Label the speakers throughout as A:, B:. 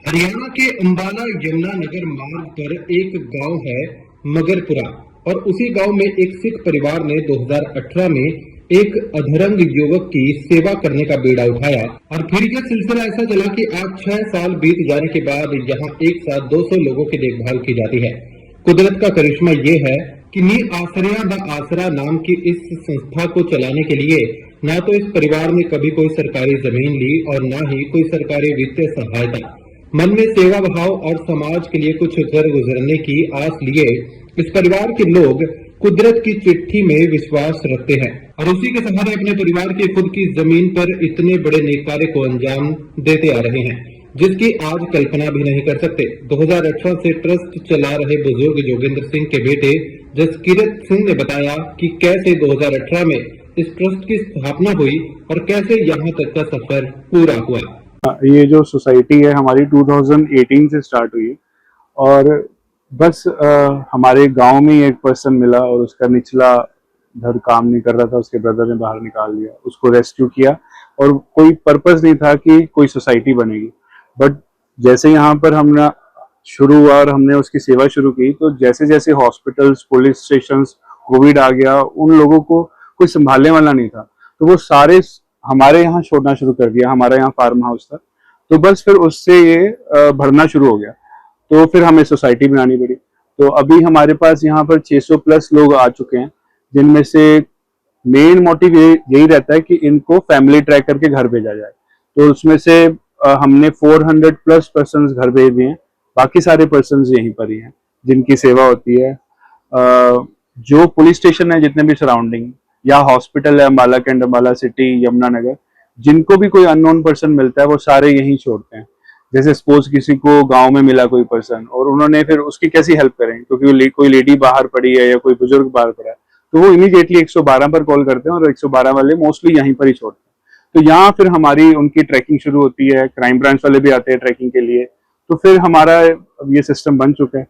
A: हरियाणा के अंबाला यमुनानगर मार्ग पर एक गांव है मगरपुरा और उसी गांव में एक सिख परिवार ने 2018 में एक अधरंग युवक की सेवा करने का बीड़ा उठाया और फिर यह सिलसिला ऐसा चला कि आज 6 साल बीत जाने के बाद यहाँ एक साथ 200 लोगों की देखभाल की जाती है। कुदरत का करिश्मा ये है कि नी आसरिया द आसरा नाम की इस संस्था को चलाने के लिए न तो इस परिवार ने कभी कोई सरकारी जमीन ली और न ही कोई सरकारी वित्तीय सहायता। मन में सेवा भाव और समाज के लिए कुछ कर गुजरने की आस लिए इस परिवार के लोग कुदरत की चिट्ठी में विश्वास रखते हैं और उसी के सहारे अपने परिवार की खुद की जमीन पर इतने बड़े नेक कार्य को अंजाम देते आ रहे हैं जिसकी आज कल्पना भी नहीं कर सकते। 2018 से ट्रस्ट चला रहे बुजुर्ग जोगेंद्र सिंह के बेटे जसकीरत सिंह ने बताया कि कैसे 2018 में इस ट्रस्ट की स्थापना हुई और कैसे यहाँ तक का सफर पूरा हुआ।
B: ये जो सोसाइटी है हमारी 2018 से स्टार्ट हुई और बस हमारे गांव में ही एक पर्सन मिला और उसका निचला धड़ काम नहीं कर रहा था, उसके ब्रदर ने बाहर निकाल लिया, उसको रेस्क्यू किया और कोई पर्पस नहीं था कि कोई सोसाइटी बनेगी। बट जैसे यहाँ पर हमने शुरू हुआ और हमने उसकी सेवा शुरू की तो जैसे जैसे हॉस्पिटल्स, पुलिस स्टेशंस, कोविड आ गया, उन लोगों को कोई संभालने वाला नहीं था तो वो सारे हमारे यहाँ छोड़ना शुरू कर दिया। हमारा यहाँ फार्म हाउस था तो बस फिर उससे ये बढ़ना शुरू हो गया तो फिर हमें सोसाइटी बनानी पड़ी। तो अभी हमारे पास यहाँ पर 600 प्लस लोग आ चुके हैं जिनमें से मेन मोटिव यही रहता है कि इनको फैमिली ट्रैक करके घर भेजा जाए। तो उसमें से हमने 400 प्लस पर्सन्स घर भेज दिए हैं, बाकी सारे पर्सन्स यहीं पर ही हैं जिनकी सेवा होती है। जो पुलिस स्टेशन है जितने भी सराउंडिंग या हॉस्पिटल है, अम्बाला कैंट, अम्बाला सिटी, यमुनानगर, जिनको भी कोई अननोन पर्सन मिलता है वो सारे यहीं छोड़ते हैं। जैसे सपोज किसी को गांव में मिला कोई पर्सन और उन्होंने फिर उसकी कैसी हेल्प करें क्योंकि कोई लेडी बाहर पड़ी है या कोई बुजुर्ग बाहर पड़ा है तो वो इमीडिएटली 112 पर कॉल करते हैं और 112 वाले मोस्टली यहीं पर ही छोड़ते हैं। तो यहाँ फिर हमारी उनकी ट्रैकिंग शुरू होती है, क्राइम ब्रांच वाले भी आते हैं ट्रैकिंग के लिए। तो फिर हमारा अब ये सिस्टम बन चुका है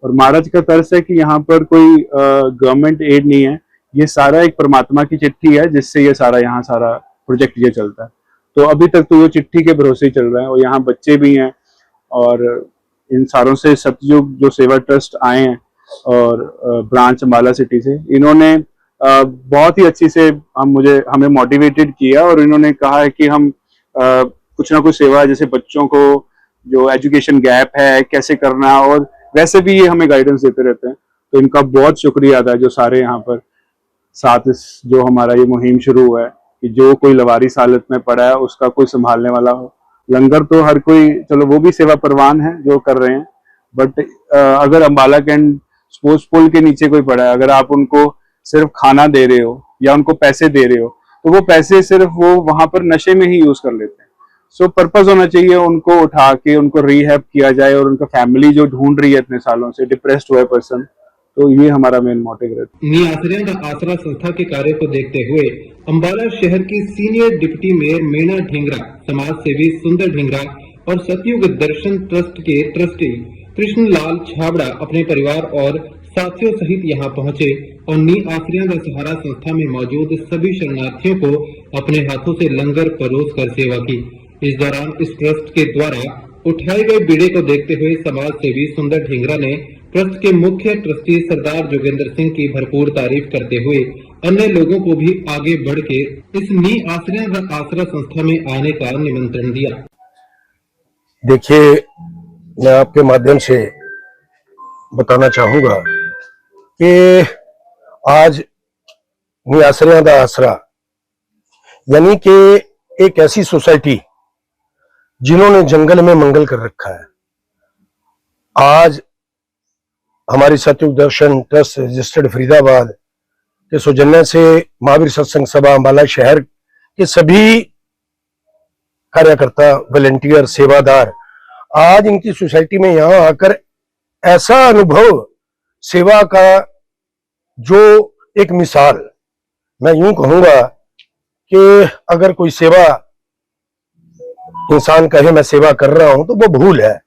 B: और महाराज का तर्स है कि यहाँ पर कोई गवर्नमेंट एड नहीं है, ये सारा एक परमात्मा की चिट्ठी है जिससे ये सारा यहाँ सारा प्रोजेक्ट ये चलता है। तो अभी तक तो ये चिट्ठी के भरोसे ही चल रहा है और यहाँ बच्चे भी हैं और इन सारों से सतयुग जो सेवा ट्रस्ट आए हैं और ब्रांच अम्बाला सिटी से, इन्होंने बहुत ही अच्छी से हमें मोटिवेटेड किया और इन्होंने कहा है कि हम कुछ ना कुछ सेवा जैसे बच्चों को जो एजुकेशन गैप है कैसे करना, और वैसे भी ये हमें गाइडेंस देते रहते हैं। तो इनका बहुत शुक्रिया अदा जो सारे यहाँ पर साथ जो हमारा ये मुहिम शुरू हुआ है कि जो कोई लवारिस हालत में पड़ा है उसका कोई संभालने वाला हो। लंगर तो हर कोई, चलो वो भी सेवा परवान है जो कर रहे हैं, बट अगर अम्बाला कैंट स्पोर्ट्स पुल के नीचे कोई पड़ा है, अगर आप उनको सिर्फ खाना दे रहे हो या उनको पैसे दे रहे हो तो वो पैसे सिर्फ वो वहां पर नशे में ही यूज कर लेते हैं। सो पर्पस होना चाहिए उनको उठा के उनको रिहैब किया जाए और उनका फैमिली जो ढूंढ रही है इतने सालों से, डिप्रेस्ड हुआ है पर्सन, तो ये हमारा मेन मोटिव रहता है।
A: नी आसरिया द आसरा संस्था के कार्य को देखते हुए अम्बाला शहर की senior deputy mayor Meena Dhingra, समाज सेवी सुंदर ढींगरा और सतयुग दर्शन ट्रस्ट के ट्रस्टी कृष्णलाल छाबड़ा अपने परिवार और साथियों सहित यहाँ पहुँचे और नी आसरिया द सहारा संस्था में मौजूद सभी शरणार्थियों को अपने हाथों से लंगर परोस कर सेवा की। इस दौरान इस ट्रस्ट के द्वारा उठाए गए बीड़े को देखते हुए समाज सेवी सुंदर ढींगरा ने ट्रस्ट के मुख्य ट्रस्टी सरदार जोगेंद्र सिंह की भरपूर तारीफ करते हुए अन्य लोगों को भी आगे बढ़ के इस नी आसरा व आसरा संस्था में आने का निमंत्रण दिया।
C: देखिए, मैं आपके माध्यम से बताना चाहूंगा कि आज नी आसरा दा आसरा यानी कि एक ऐसी सोसाइटी जिन्होंने जंगल में मंगल कर रखा है, आज हमारी सतयुग दर्शन ट्रस्ट रजिस्टर्ड फरीदाबाद के सौजन्य से महावीर सत्संग सभा अम्बाला शहर के सभी कार्यकर्ता, वॉलंटियर, सेवादार आज इनकी सोसाइटी में यहाँ आकर ऐसा अनुभव सेवा का जो एक मिसाल, मैं यूं कहूंगा कि अगर कोई सेवा इंसान कहे मैं सेवा कर रहा हूं तो वो भूल है।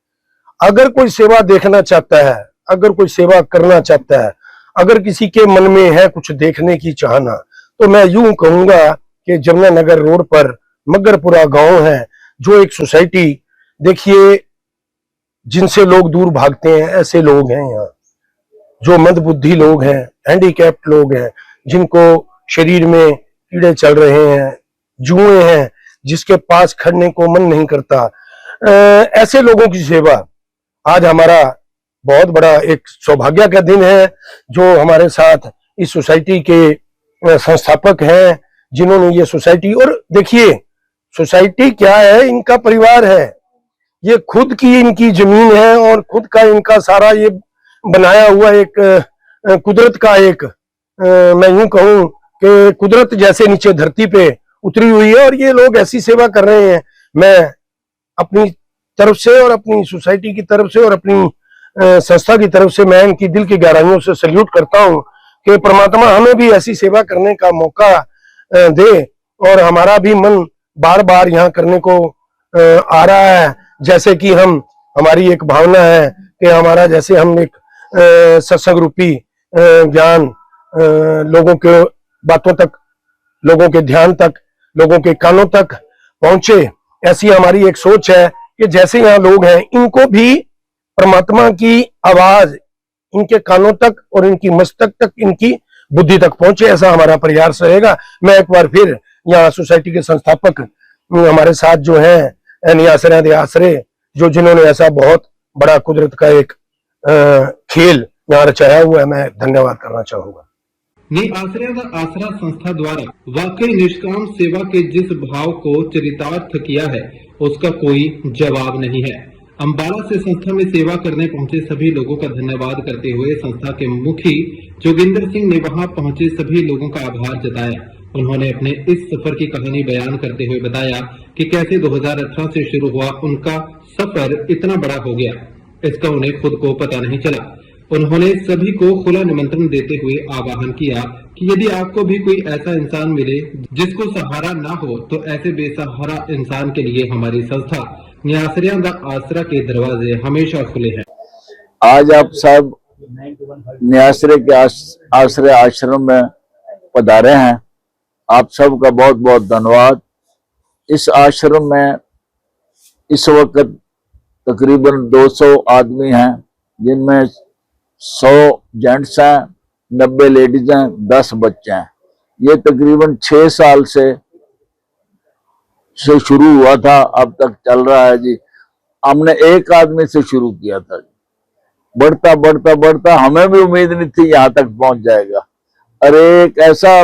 C: अगर कोई सेवा देखना चाहता है, अगर कोई सेवा करना चाहता है, अगर किसी के मन में है कुछ देखने की चाहना, तो मैं यूं कहूंगा कि यमुनानगर रोड पर मगरपुरा गांव है जो एक सोसाइटी, देखिए जिनसे लोग दूर भागते हैं, ऐसे लोग हैं यहाँ। जो मंदबुद्धि लोग हैं, हैंडीकैप्ड लोग हैं, जिनको शरीर में कीड़े चल रहे हैं, जुए हैं, जिसके पास खड़ने को मन नहीं करता, ऐसे लोगों की सेवा आज हमारा बहुत बड़ा एक सौभाग्य का दिन है। जो हमारे साथ इस सोसाइटी के संस्थापक हैं, जिन्होंने ये सोसाइटी, और देखिए सोसाइटी क्या है, इनका परिवार है, ये खुद की इनकी जमीन है और खुद का इनका सारा ये बनाया हुआ एक कुदरत का एक मैं यूं कहूं कि कुदरत जैसे नीचे धरती पे उतरी हुई है, और ये लोग ऐसी सेवा कर रहे हैं। मैं अपनी तरफ से और अपनी सोसाइटी की तरफ से और अपनी संस्था की तरफ से मैं इनकी दिल की गहराइयों से सल्यूट करता हूं कि परमात्मा हमें भी ऐसी सेवा करने का मौका दे, और हमारा भी मन बार बार यहाँ करने को आ रहा है। जैसे कि हमारी एक भावना है कि हमारा जैसे हम एक सत्संग रूपी ज्ञान लोगों के बातों तक, लोगों के ध्यान तक, लोगों के कानों तक पहुंचे, ऐसी हमारी एक सोच है कि जैसे यहाँ लोग हैं, इनको भी परमात्मा की आवाज इनके कानों तक और इनकी मस्तक तक, इनकी बुद्धि तक पहुंचे, ऐसा हमारा प्रयास रहेगा। मैं एक बार फिर यहाँ सोसाइटी के संस्थापक हमारे साथ जो हैं नियासरे दे आसरे, जो जिन्होंने ऐसा बहुत बड़ा कुदरत का एक खेल यहाँ रचाया हुआ है, मैं धन्यवाद करना चाहूंगा।
A: आश्रय व आसरा संस्था द्वारा वाकई निष्काम सेवा के जिस भाव को चरितार्थ किया है, उसका कोई जवाब नहीं है। अंबाला से संस्था में सेवा करने पहुंचे सभी लोगों का धन्यवाद करते हुए संस्था के मुखी जोगिंदर सिंह ने वहां पहुंचे सभी लोगों का आभार जताया। उन्होंने अपने इस सफर की कहानी बयान करते हुए बताया कि कैसे 2018 से शुरू हुआ उनका सफर इतना बड़ा हो गया, इसका उन्हें खुद को पता नहीं चला। उन्होंने सभी को खुला निमंत्रण देते हुए आह्वान किया कि यदि आपको भी कोई ऐसा इंसान मिले जिसको सहारा ना हो, तो ऐसे बेसहारा इंसान के लिए हमारी संस्था न्यासरिया दा आसरा के दरवाजे हमेशा खुले हैं।
D: आज आप सब न्यासरे के आश्रय आश्रम में पधारे हैं, आप सबका बहुत बहुत धन्यवाद। इस आश्रम में इस वक्त तकरीबन 200 आदमी हैं, जिनमें 100 जेंट्स हैं, 90 लेडीज हैं, 10 बच्चे हैं। ये तकरीबन 6 साल से शुरू हुआ था, अब तक चल रहा है जी। हमने एक आदमी से शुरू किया था, बढ़ता बढ़ता बढ़ता हमें भी उम्मीद नहीं थी यहाँ तक पहुंच जाएगा। अरे एक ऐसा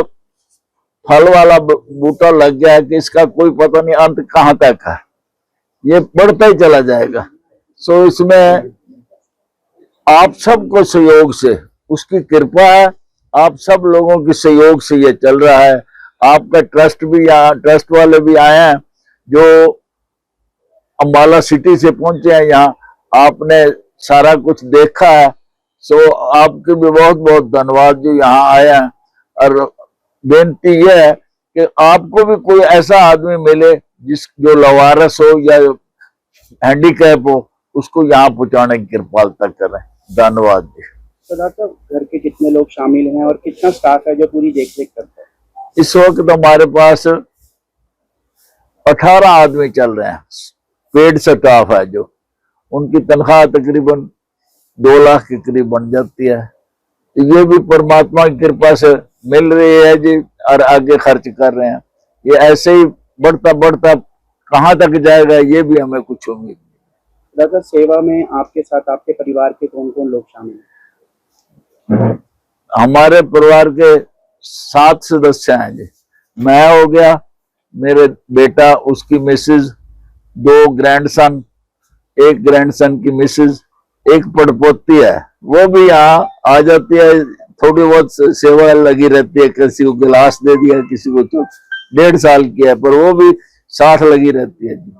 D: फल वाला बूटा लग गया है कि इसका कोई पता नहीं अंत कहाँ तक है, ये बढ़ता ही चला जाएगा। सो इसमें आप सबको सहयोग से, उसकी कृपा है, आप सब लोगों के सहयोग से ये चल रहा है। आपका ट्रस्ट भी यहाँ, ट्रस्ट वाले भी आए हैं जो अंबाला सिटी से पहुंचे हैं यहाँ, आपने सारा कुछ देखा है। सो आपके भी बहुत बहुत धन्यवाद जो यहाँ आए हैं। और बेनती यह है कि आपको भी कोई ऐसा आदमी मिले जो लवारस हो या हैंडीकैप हो, उसको यहाँ पहुंचाने की कृपालता करें। धन्यवाद जी।
E: तो डॉक्टर घर के कितने लोग शामिल हैं और कितना स्टाफ है जो पूरी देख रेख करता है?
D: इस वक्त हमारे पास 18 आदमी चल रहे हैं, पेड स्टाफ है, जो उनकी तनख्वाह तकरीबन 2 लाख के करीब बन जाती है। तो ये भी परमात्मा की कृपा से मिल रही है जी, और आगे खर्च कर रहे हैं। ये ऐसे ही बढ़ता बढ़ता कहाँ तक जाएगा, ये भी हमें कुछ उम्मीद नहीं।
E: डॉक्टर सेवा में आपके साथ आपके परिवार के कौन कौन लोग शामिल हैं?
D: हमारे परिवार के 7 सदस्य हैं जी। मैं हो गया, मेरे बेटा, उसकी मिसेज, 2 ग्रैंडसन, 1 ग्रैंडसन की मिसेज, 1 पड़पोती है, वो भी यहाँ आ जाती है, थोड़ी बहुत सेवा लगी रहती है। किसी को गिलास दे दिया, किसी को तो 1.5 साल की है, पर वो भी 60 लगी रहती है जी।